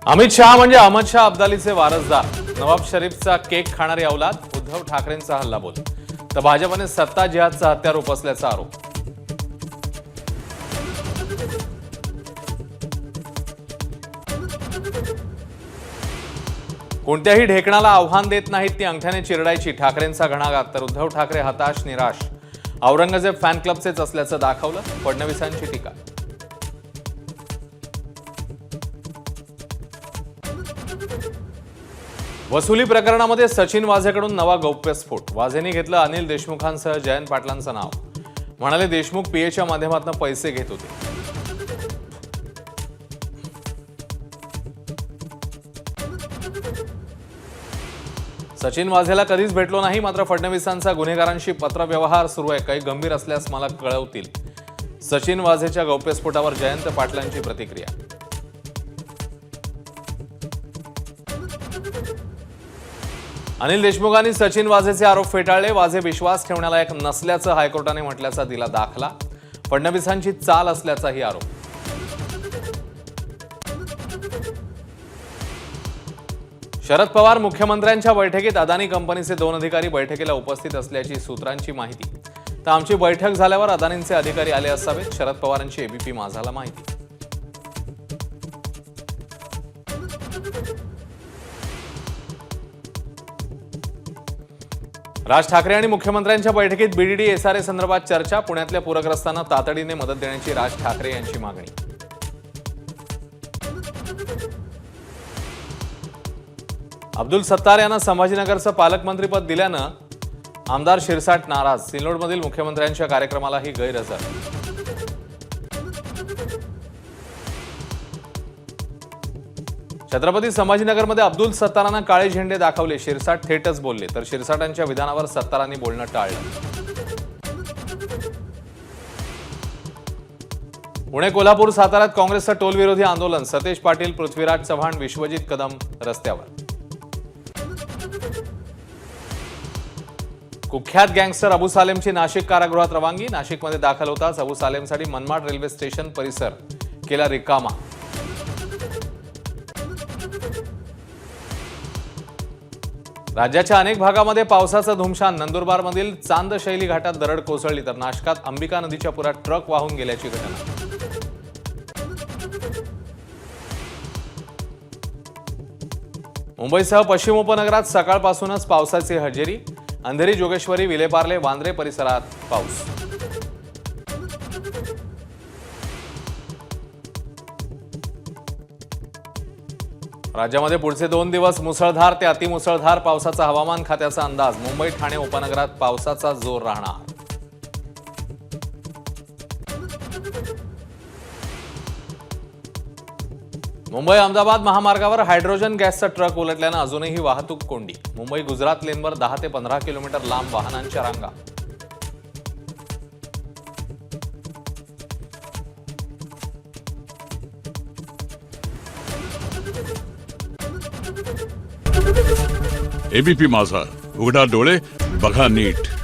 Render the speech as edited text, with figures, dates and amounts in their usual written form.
अमित शहा म्हणजे अहमद शाह अब्दालीचे वारसदार. नवाब शरीफचा केक खाणारी औलाद. उद्धव ठाकरेंचा हल्लाबोल. तर भाजपने सत्ता जिहादचा हत्यार उपसल्याचा आरोप. कोणत्याही ढेकणाला आव्हान देत नाहीत ती अंगठ्याने चिरडायची. ठाकरेंचा घणाघात. तर उद्धव ठाकरे हताश निराश. औरंगजेब फॅन क्लबचेच असल्याचं दाखवलं. फडणवीसांची टीका. वसुली प्रकरणामध्ये सचिन वाझेकडून नवा गौप्यस्फोट. वाझेंनी घेतलं अनिल देशमुखांसह जयंत पाटलांचं नाव. म्हणाले देशमुख पीएच्या माध्यमातून पैसे घेत होते. सचिन वाझेला कधीच भेटलो नाही, मात्र फडणवीसांचा गुन्हेगारांशी पत्रव्यवहार सुरू आहे. काही गंभीर असल्यास मला कळवतील. सचिन वाझेच्या गौप्यस्फोटावर जयंत पाटलांची प्रतिक्रिया. अनिल देशमुखांनी सचिन वाझेचे आरोप फेटाळले. वाझे विश्वास ठेवण्यालायक नसल्याचं हायकोर्टाने म्हटल्याचा दिला दाखला. फडणवीसांची चाल असल्याचाही आरोप. शरद पवार मुख्यमंत्र्यांच्या बैठकीत. अदानी कंपनीचे 2 अधिकारी बैठकीला उपस्थित असल्याची सूत्रांची माहिती. तर आमची बैठक झाल्यावर अदानींचे अधिकारी आले असावेत. शरद पवारांची एबीपी माझाला माहिती. राज ठाकरे आणि मुख्यमंत्र्यांच्या बैठकीत बीडीडी एसआरए संदर्भात चर्चा. पुण्यातल्या पूरग्रस्तांना तातडीने मदत देण्याची राज ठाकरे यांची मागणी. अब्दुल सत्तार यांना संभाजीनगरचं पालकमंत्रीपद दिल्यानं आमदार शिरसाट नाराज. सिल्लोडमधील मुख्यमंत्र्यांच्या कार्यक्रमालाही गैरहजर. छत्रपती संभाजीनगरमध्ये अब्दुल सत्तारांना काळे झेंडे दाखवले. शिरसाट थेटच बोलले. तर शिरसाटांच्या विधानावर सत्तारांनी बोलणं टाळलं. पुणे कोल्हापूर साताऱ्यात काँग्रेसचं टोलविरोधी आंदोलन. सतेज पाटील, पृथ्वीराज चव्हाण, विश्वजित कदम रस्त्यावर. कुख्यात गँगस्टर अबू सालेमची नाशिक कारागृहात रवानगी. नाशिकमध्ये दाखल होताच अबू सालेमसाठी मनमाड रेल्वे स्टेशन परिसर केला रिकामा. राज्याच्या अनेक भागामध्ये पावसाचा धुमशान. नंदुरबारमधील चांदशैली घाटात दरड कोसळली. तर नाशकात अंबिका नदीच्या पुरात ट्रक वाहून गेल्याची घटना. मुंबईसह पश्चिम उपनगरात सकाळपासूनच पावसाची हजेरी. अंधेरी, जोगेश्वरी, विलेपार्ले, वांद्रे परिसरात पाऊस. राज्यामध्ये पुढचे 2 दिवस मुसळधार ते अतिमुसळधार पावसाचा हवामान खात्याचा अंदाज. मुंबई, ठाणे उपनगरात पावसाचा जोर राहणार. मुंबई अहमदाबाद महामार्गावर हायड्रोजन गॅसचा ट्रक उलटल्यानं अजूनही वाहतूक कोंडी. मुंबई गुजरात लेनवर 10 ते 15 किलोमीटर लांब वाहनांच्या रांगा. एबीपी माझा, उघडा डोळे बघा नीट.